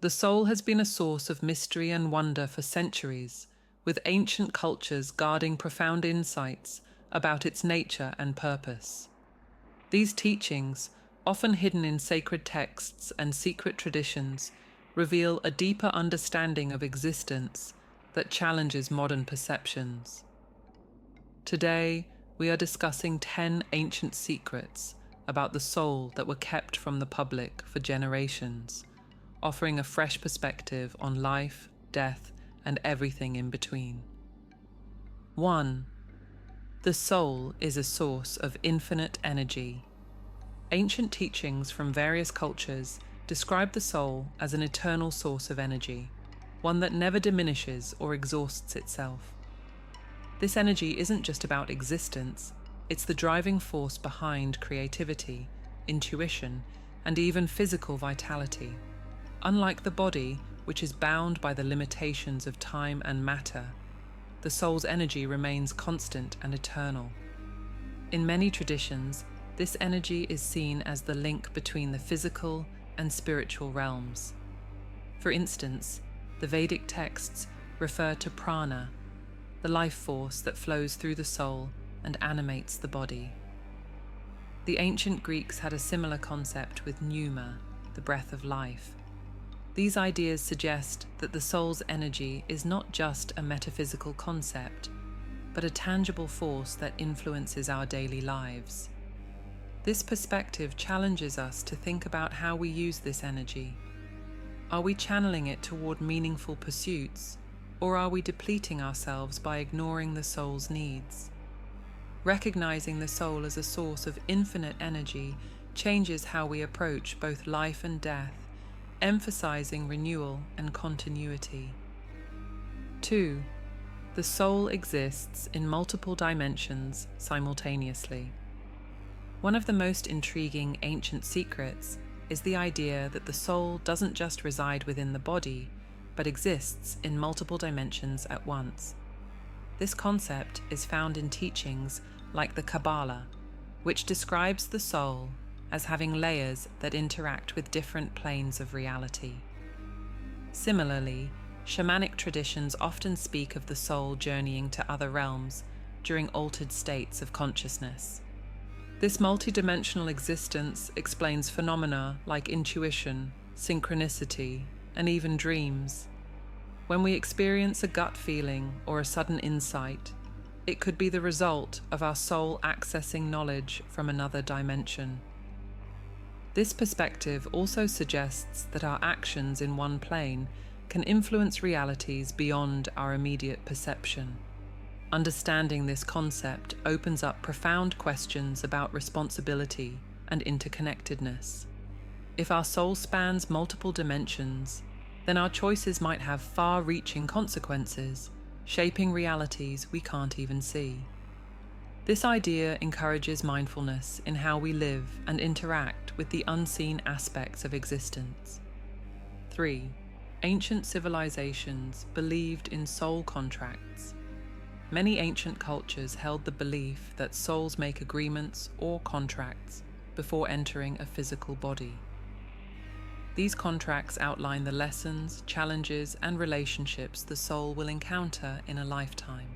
The soul has been a source of mystery and wonder for centuries, with ancient cultures guarding profound insights about its nature and purpose. These teachings, often hidden in sacred texts and secret traditions, reveal a deeper understanding of existence that challenges modern perceptions. Today, we are discussing 10 ancient secrets about the soul that were kept from the public for generations, offering a fresh perspective on life, death, and everything in between. 1. The soul is a source of infinite energy. Ancient teachings from various cultures describe the soul as an eternal source of energy, one that never diminishes or exhausts itself. This energy isn't just about existence, it's the driving force behind creativity, intuition, and even physical vitality. Unlike the body, which is bound by the limitations of time and matter, the soul's energy remains constant and eternal. In many traditions, this energy is seen as the link between the physical and spiritual realms. For instance, the Vedic texts refer to prana, the life force that flows through the soul and animates the body. The ancient Greeks had a similar concept with pneuma, the breath of life. These ideas suggest that the soul's energy is not just a metaphysical concept, but a tangible force that influences our daily lives. This perspective challenges us to think about how we use this energy. Are we channeling it toward meaningful pursuits, or are we depleting ourselves by ignoring the soul's needs? Recognizing the soul as a source of infinite energy changes how we approach both life and death, emphasizing renewal and continuity. 2. The soul exists in multiple dimensions simultaneously. One of the most intriguing ancient secrets is the idea that the soul doesn't just reside within the body, but exists in multiple dimensions at once. This concept is found in teachings like the Kabbalah, which describes the soul as having layers that interact with different planes of reality. Similarly, shamanic traditions often speak of the soul journeying to other realms during altered states of consciousness. This multidimensional existence explains phenomena like intuition, synchronicity, and even dreams. When we experience a gut feeling or a sudden insight, it could be the result of our soul accessing knowledge from another dimension. This perspective also suggests that our actions in one plane can influence realities beyond our immediate perception. Understanding this concept opens up profound questions about responsibility and interconnectedness. If our soul spans multiple dimensions, then our choices might have far-reaching consequences, shaping realities we can't even see. This idea encourages mindfulness in how we live and interact with the unseen aspects of existence. 3. Ancient civilizations believed in soul contracts. Many ancient cultures held the belief that souls make agreements or contracts before entering a physical body. These contracts outline the lessons, challenges, and relationships the soul will encounter in a lifetime.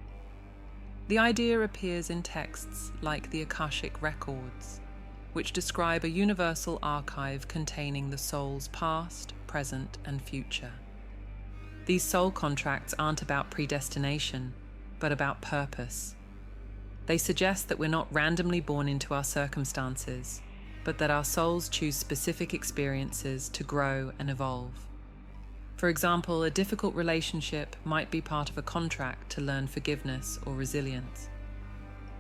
The idea appears in texts like the Akashic Records, which describe a universal archive containing the soul's past, present, and future. These soul contracts aren't about predestination, but about purpose. They suggest that we're not randomly born into our circumstances, but that our souls choose specific experiences to grow and evolve. For example, a difficult relationship might be part of a contract to learn forgiveness or resilience.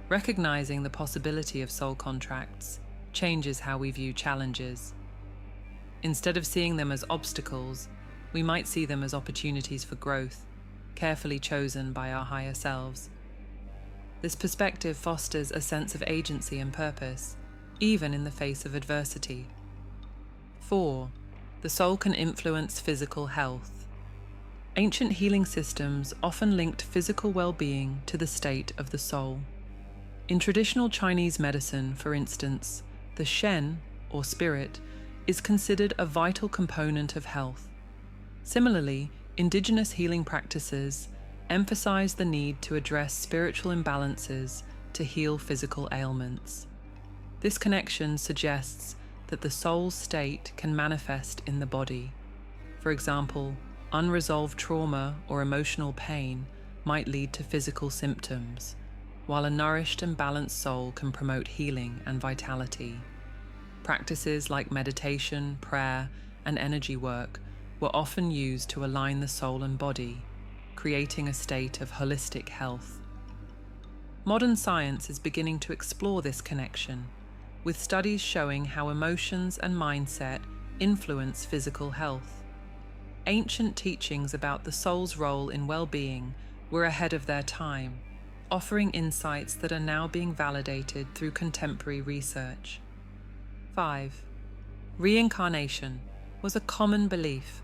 Recognizing the possibility of soul contracts changes how we view challenges. Instead of seeing them as obstacles, we might see them as opportunities for growth, carefully chosen by our higher selves. This perspective fosters a sense of agency and purpose, even in the face of adversity. 4. The soul can influence physical health. Ancient healing systems often linked physical well-being to the state of the soul. In traditional Chinese medicine, for instance, the Shen, or spirit, is considered a vital component of health. Similarly, indigenous healing practices emphasize the need to address spiritual imbalances to heal physical ailments. This connection suggests that the soul's state can manifest in the body. For example, unresolved trauma or emotional pain might lead to physical symptoms, while a nourished and balanced soul can promote healing and vitality. Practices like meditation, prayer, and energy work were often used to align the soul and body, creating a state of holistic health. Modern science is beginning to explore this connection, with studies showing how emotions and mindset influence physical health. Ancient teachings about the soul's role in well-being were ahead of their time, offering insights that are now being validated through contemporary research. 5. Reincarnation was a common belief.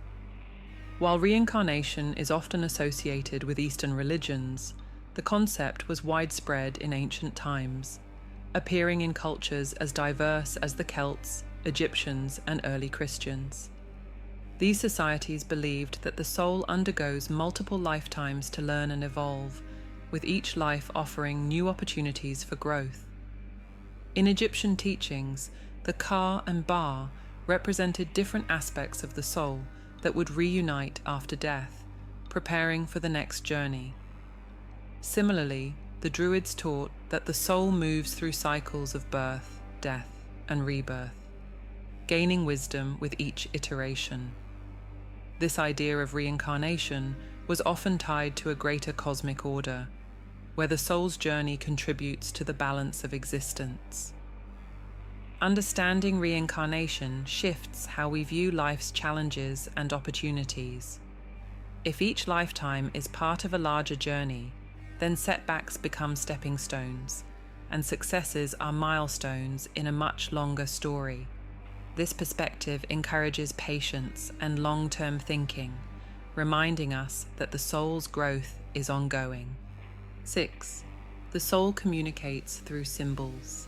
While reincarnation is often associated with Eastern religions, the concept was widespread in ancient times, appearing in cultures as diverse as the Celts, Egyptians, and early Christians. These societies believed that the soul undergoes multiple lifetimes to learn and evolve, with each life offering new opportunities for growth. In Egyptian teachings, the Ka and Ba represented different aspects of the soul that would reunite after death, preparing for the next journey. Similarly, the Druids taught that the soul moves through cycles of birth, death, and rebirth, gaining wisdom with each iteration. This idea of reincarnation was often tied to a greater cosmic order, where the soul's journey contributes to the balance of existence. Understanding reincarnation shifts how we view life's challenges and opportunities. If each lifetime is part of a larger journey, then setbacks become stepping stones, and successes are milestones in a much longer story. This perspective encourages patience and long-term thinking, reminding us that the soul's growth is ongoing. 6. The soul communicates through symbols.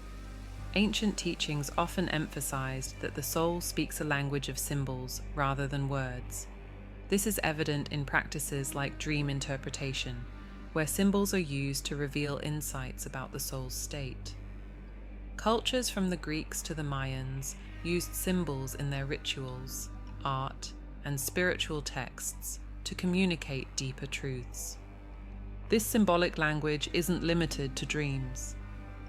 Ancient teachings often emphasized that the soul speaks a language of symbols rather than words. This is evident in practices like dream interpretation, where symbols are used to reveal insights about the soul's state. Cultures from the Greeks to the Mayans used symbols in their rituals, art, and spiritual texts to communicate deeper truths. This symbolic language isn't limited to dreams.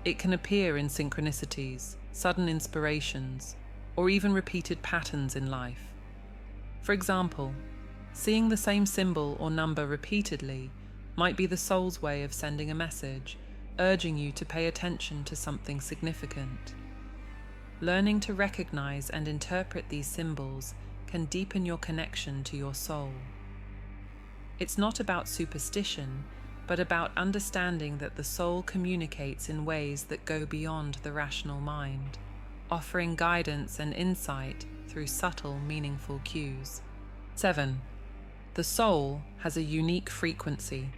It can appear in synchronicities, sudden inspirations, or even repeated patterns in life. For example, seeing the same symbol or number repeatedly might be the soul's way of sending a message, urging you to pay attention to something significant. Learning to recognize and interpret these symbols can deepen your connection to your soul. It's not about superstition, but about understanding that the soul communicates in ways that go beyond the rational mind, offering guidance and insight through subtle, meaningful cues. 7. The soul has a unique frequency.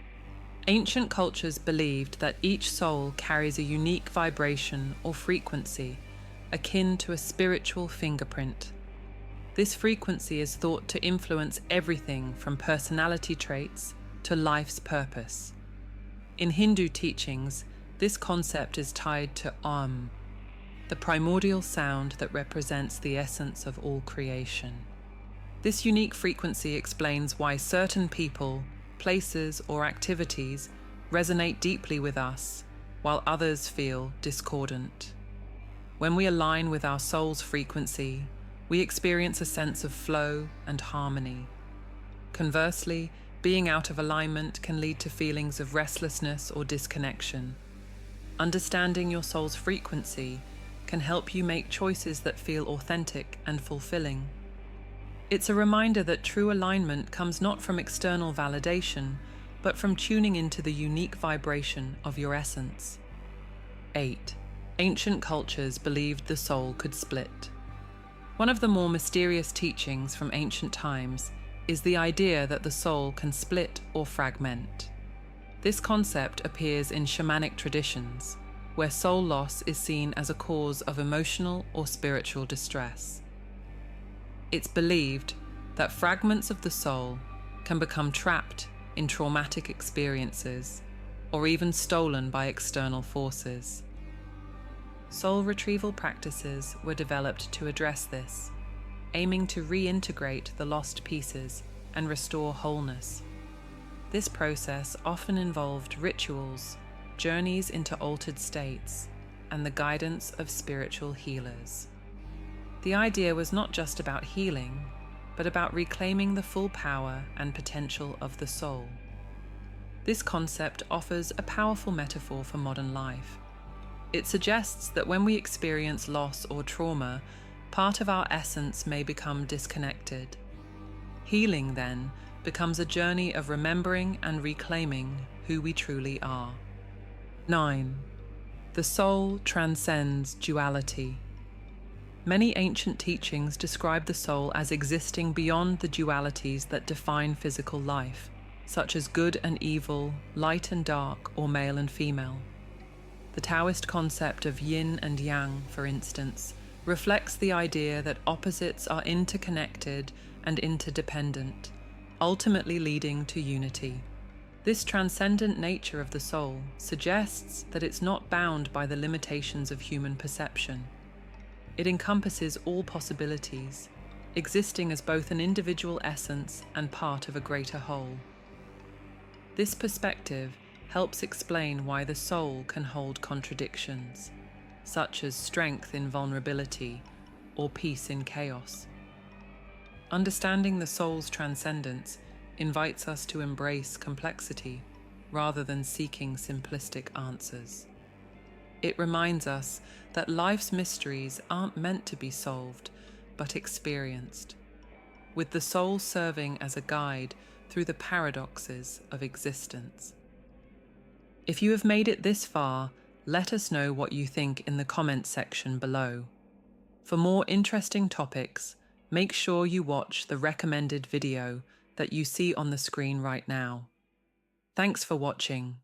Ancient cultures believed that each soul carries a unique vibration or frequency, akin to a spiritual fingerprint. This frequency is thought to influence everything from personality traits to life's purpose. In Hindu teachings, this concept is tied to Om, the primordial sound that represents the essence of all creation. This unique frequency explains why certain people, places, or activities resonate deeply with us, while others feel discordant. When we align with our soul's frequency, we experience a sense of flow and harmony. Conversely, being out of alignment can lead to feelings of restlessness or disconnection. Understanding your soul's frequency can help you make choices that feel authentic and fulfilling. It's a reminder that true alignment comes not from external validation, but from tuning into the unique vibration of your essence. 8. Ancient cultures believed the soul could split. One of the more mysterious teachings from ancient times is the idea that the soul can split or fragment. This concept appears in shamanic traditions, where soul loss is seen as a cause of emotional or spiritual distress. It's believed that fragments of the soul can become trapped in traumatic experiences or even stolen by external forces. Soul retrieval practices were developed to address this, aiming to reintegrate the lost pieces and restore wholeness. This process often involved rituals, journeys into altered states, and the guidance of spiritual healers. The idea was not just about healing, but about reclaiming the full power and potential of the soul. This concept offers a powerful metaphor for modern life. It suggests that when we experience loss or trauma, part of our essence may become disconnected. Healing, then, becomes a journey of remembering and reclaiming who we truly are. 9. The soul transcends duality. Many ancient teachings describe the soul as existing beyond the dualities that define physical life, such as good and evil, light and dark, or male and female. The Taoist concept of yin and yang, for instance, reflects the idea that opposites are interconnected and interdependent, ultimately leading to unity. This transcendent nature of the soul suggests that it's not bound by the limitations of human perception. It encompasses all possibilities, existing as both an individual essence and part of a greater whole. This perspective helps explain why the soul can hold contradictions, such as strength in vulnerability or peace in chaos. Understanding the soul's transcendence invites us to embrace complexity rather than seeking simplistic answers. It reminds us that life's mysteries aren't meant to be solved, but experienced, with the soul serving as a guide through the paradoxes of existence. If you have made it this far, let us know what you think in the comments section below. For more interesting topics, make sure you watch the recommended video that you see on the screen right now. Thanks for watching.